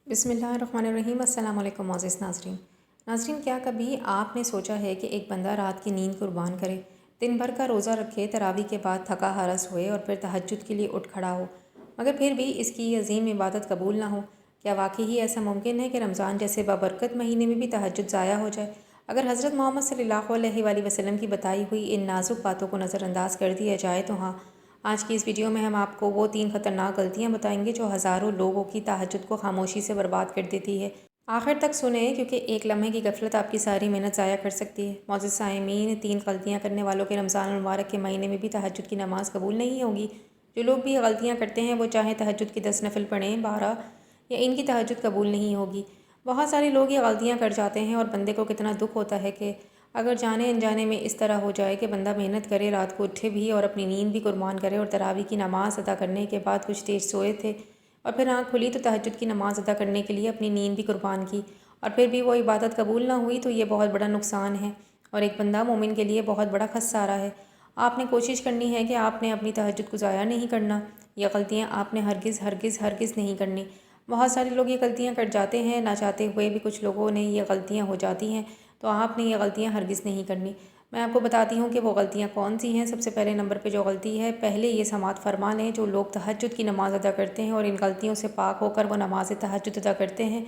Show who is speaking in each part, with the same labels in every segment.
Speaker 1: بسم اللہ الرحمن الرحیم۔ السلام علیکم معزز ناظرین، کیا کبھی آپ نے سوچا ہے کہ ایک بندہ رات کی نیند قربان کرے، دن بھر کا روزہ رکھے، تراویح کے بعد تھکا ہرس ہوئے اور پھر تہجد کے لیے اٹھ کھڑا ہو، مگر پھر بھی اس کی عظیم عبادت قبول نہ ہو؟ کیا واقعی ہی ایسا ممکن ہے کہ رمضان جیسے بابرکت مہینے میں بھی تہجد ضائع ہو جائے؟ اگر حضرت محمد صلی اللہ علیہ وآلہ وسلم کی بتائی ہوئی ان نازک باتوں کو نظر انداز کر دیا جائے تو ہاں، آج کی اس ویڈیو میں ہم آپ کو وہ 3 خطرناک غلطیاں بتائیں گے جو ہزاروں لوگوں کی تہجد کو خاموشی سے برباد کر دیتی ہے۔ آخر تک سنیں کیونکہ ایک لمحے کی غفلت آپ کی ساری محنت ضائع کر سکتی ہے۔ معزز سامعین، 3 غلطیاں کرنے والوں کے رمضان المبارک کے مہینے میں بھی تہجد کی نماز قبول نہیں ہوگی۔ جو لوگ بھی یہ غلطیاں کرتے ہیں وہ چاہے تہجد کی 10 نفل پڑھیں 12 یا ان کی تہجد قبول نہیں ہوگی۔ بہت سارے لوگ یہ غلطیاں کر جاتے ہیں اور بندے کو کتنا دکھ ہوتا ہے کہ اگر جانے انجانے میں اس طرح ہو جائے کہ بندہ محنت کرے، رات کو اٹھے بھی اور اپنی نیند بھی قربان کرے، اور تراویح کی نماز ادا کرنے کے بعد کچھ دیر سوئے تھے اور پھر آنکھ کھلی تو تہجد کی نماز ادا کرنے کے لیے اپنی نیند بھی قربان کی اور پھر بھی وہ عبادت قبول نہ ہوئی، تو یہ بہت بڑا نقصان ہے اور ایک بندہ مومن کے لیے بہت بڑا خسارہ ہے۔ آپ نے کوشش کرنی ہے کہ آپ نے اپنی تہجد کو ضائع نہیں کرنا۔ یہ غلطیاں آپ نے ہرگز ہرگز ہرگز نہیں کرنی۔ بہت سارے لوگ یہ غلطیاں کر جاتے ہیں، نہ چاہتے ہوئے بھی کچھ لوگوں نے یہ غلطیاں ہو جاتی ہیں، تو آپ نے یہ غلطیاں ہرگز نہیں کرنی۔ میں آپ کو بتاتی ہوں کہ وہ غلطیاں کون سی ہیں۔ سب سے پہلے نمبر پہ جو غلطی ہے، پہلے یہ سماعت فرما لیں، جو لوگ تہجد کی نماز ادا کرتے ہیں اور ان غلطیوں سے پاک ہو کر وہ نماز تہجد ادا کرتے ہیں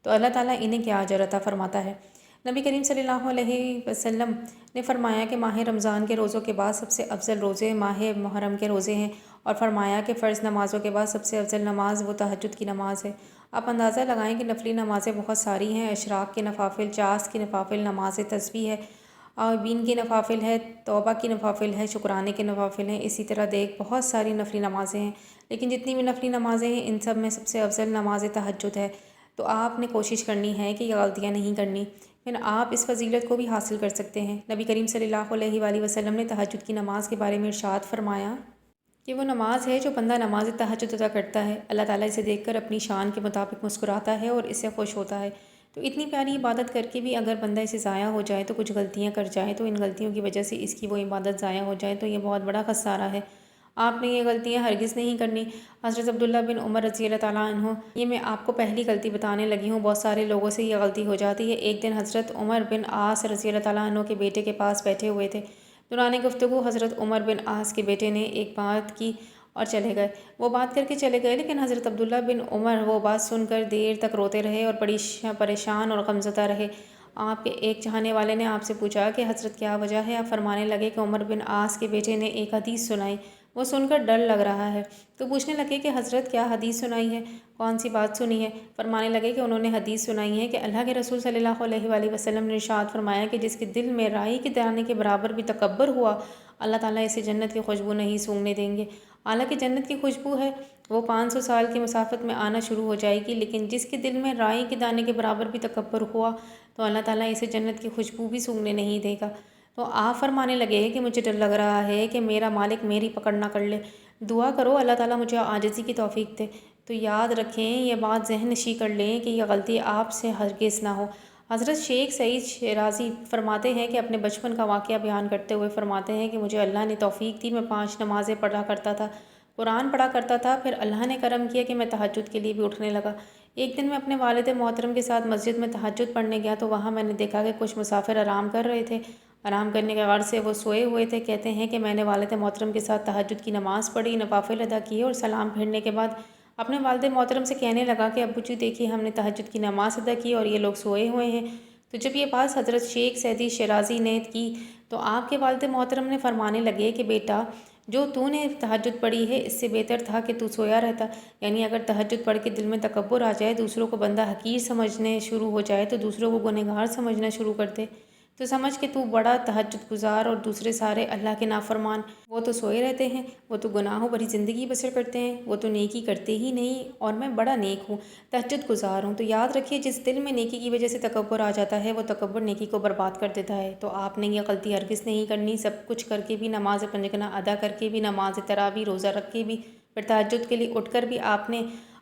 Speaker 1: تو اللہ تعالیٰ انہیں کیا اجر عطا فرماتا ہے۔ نبی کریم صلی اللہ علیہ وسلم نے فرمایا کہ ماہ رمضان کے روزوں کے بعد سب سے افضل روزے ماہ محرم کے روزے ہیں، اور فرمایا کہ فرض نمازوں کے بعد سب سے افضل نماز وہ تہجد کی نماز ہے۔ آپ اندازہ لگائیں کہ نفلی نمازیں بہت ساری ہیں۔ اشراق کے نوافل، چاس کے نوافل، نماز تسبیح ہے، آوین کی نوافل ہے، توبہ کی نوافل ہے، شکرانے کے نوافل ہیں، اسی طرح دیکھ بہت ساری نفلی نمازیں ہیں، لیکن جتنی بھی نفلی نمازیں ہیں ان سب میں سب سے افضل نماز تہجد ہے۔ تو آپ نے کوشش کرنی ہے کہ یہ غلطیاں نہیں کرنی، پھر آپ اس فضیلت کو بھی حاصل کر سکتے ہیں۔ نبی کریم صلی اللہ علیہ وآلہ وسلم نے تہجد کی نماز کے بارے میں ارشاد فرمایا کہ وہ نماز ہے جو بندہ نماز تہجد ادا کرتا ہے، اللہ تعالیٰ اسے دیکھ کر اپنی شان کے مطابق مسکراتا ہے اور اس سے خوش ہوتا ہے۔ تو اتنی پیاری عبادت کر کے بھی اگر بندہ اسے ضائع ہو جائے، تو کچھ غلطیاں کر جائے تو ان غلطیوں کی وجہ سے اس کی وہ عبادت ضائع ہو جائے، تو یہ بہت بڑا خسارہ ہے۔ آپ نے یہ غلطیاں ہرگز نہیں کرنی۔ حضرت عبداللہ بن عمر رضی اللہ تعالیٰ عنہ، یہ میں آپ کو پہلی غلطی بتانے لگی ہوں، بہت سارے لوگوں سے یہ غلطی ہو جاتی ہے۔ ایک دن حضرت عمر بن عاص رضی اللہ تعالیٰ عنہ کے بیٹے کے پاس بیٹھے ہوئے تھے۔ دوران گفتگو حضرت عمر بن عاص کے بیٹے نے ایک بات کی اور چلے گئے۔ وہ بات کر کے چلے گئے، لیکن حضرت عبداللہ بن عمر وہ بات سن کر دیر تک روتے رہے اور بڑی پریشان اور غمزدہ رہے۔ آپ کے ایک چاہنے والے نے آپ سے پوچھا کہ حضرت کیا وجہ ہے؟ آپ فرمانے لگے کہ عمر بن عاص کے بیٹے نے ایک حدیث سنائی، وہ سن کر ڈر لگ رہا ہے۔ تو پوچھنے لگے کہ حضرت کیا حدیث سنائی ہے؟ کون سی بات سنی ہے؟ فرمانے لگے کہ انہوں نے حدیث سنائی ہے کہ اللہ کے رسول صلی اللہ علیہ وآلہ وسلم نے ارشاد فرمایا کہ جس کے دل میں رائی کے دانے کے برابر بھی تکبر ہوا، اللہ تعالیٰ اسے جنت کی خوشبو نہیں سونگنے دیں گے۔ حالانکہ جنت کی خوشبو ہے وہ 500 سال کی مسافت میں آنا شروع ہو جائے گی، لیکن جس کے دل میں رائی کے دانے کے برابر بھی تکبر ہوا تو اللہ تعالیٰ اسے جنت کی خوشبو بھی سونگنے نہیں دے گا۔ تو آپ فرمانے لگے کہ مجھے ڈر لگ رہا ہے کہ میرا مالک میری پکڑ نہ کر لے، دعا کرو اللہ تعالیٰ مجھے عاجزی کی توفیق دے۔ تو یاد رکھیں، یہ بات ذہن نشین کر لیں کہ یہ غلطی آپ سے ہرگز نہ ہو۔ حضرت شیخ سعید شیرازی فرماتے ہیں کہ اپنے بچپن کا واقعہ بیان کرتے ہوئے فرماتے ہیں کہ مجھے اللہ نے توفیق دی، میں 5 نمازیں پڑھا کرتا تھا، قرآن پڑھا کرتا تھا، پھر اللہ نے کرم کیا کہ میں تہجد کے لیے بھی اٹھنے لگا۔ ایک دن میں اپنے والد محترم کے ساتھ مسجد میں تہجد پڑھنے گیا تو وہاں میں نے دیکھا کہ کچھ مسافر آرام کر رہے تھے، آرام کرنے کے غرض سے وہ سوئے ہوئے تھے۔ کہتے ہیں کہ میں نے والد محترم کے ساتھ تہجد کی نماز پڑھی، نوافل ادا کیے اور سلام پھیرنے کے بعد اپنے والد محترم سے کہنے لگا کہ ابو جی دیکھیے، ہم نے تہجد کی نماز ادا کی اور یہ لوگ سوئے ہوئے ہیں۔ تو جب یہ بات حضرت شیخ سعید شیرازی نے کی تو آپ کے والد محترم نے فرمانے لگے کہ بیٹا، جو تو نے تہجد پڑھی ہے اس سے بہتر تھا کہ تو سویا رہتا۔ یعنی اگر تہجد پڑھ کے دل میں تکبر آ جائے، دوسروں کو بندہ حقیر سمجھنے شروع ہو جائے، تو دوسروں کو گنہگار سمجھنا شروع کر دے، تو سمجھ کہ تو بڑا تہجد گزار اور دوسرے سارے اللہ کے نافرمان، وہ تو سوئے رہتے ہیں، وہ تو گناہوں بھری زندگی بسر کرتے ہیں، وہ تو نیکی کرتے ہی نہیں، اور میں بڑا نیک ہوں، تہجد گزار ہوں۔ تو یاد رکھیے، جس دل میں نیکی کی وجہ سے تکبر آ جاتا ہے، وہ تکبر نیکی کو برباد کر دیتا ہے۔ تو آپ نے یہ غلطی ہرگز نہیں کرنی۔ سب کچھ کر کے بھی، نماز پنجگنا ادا کر کے بھی، نماز تراویح روزہ رکھ کے بھی، پھر تہجد کے لیے اٹھ کر بھی آپ نے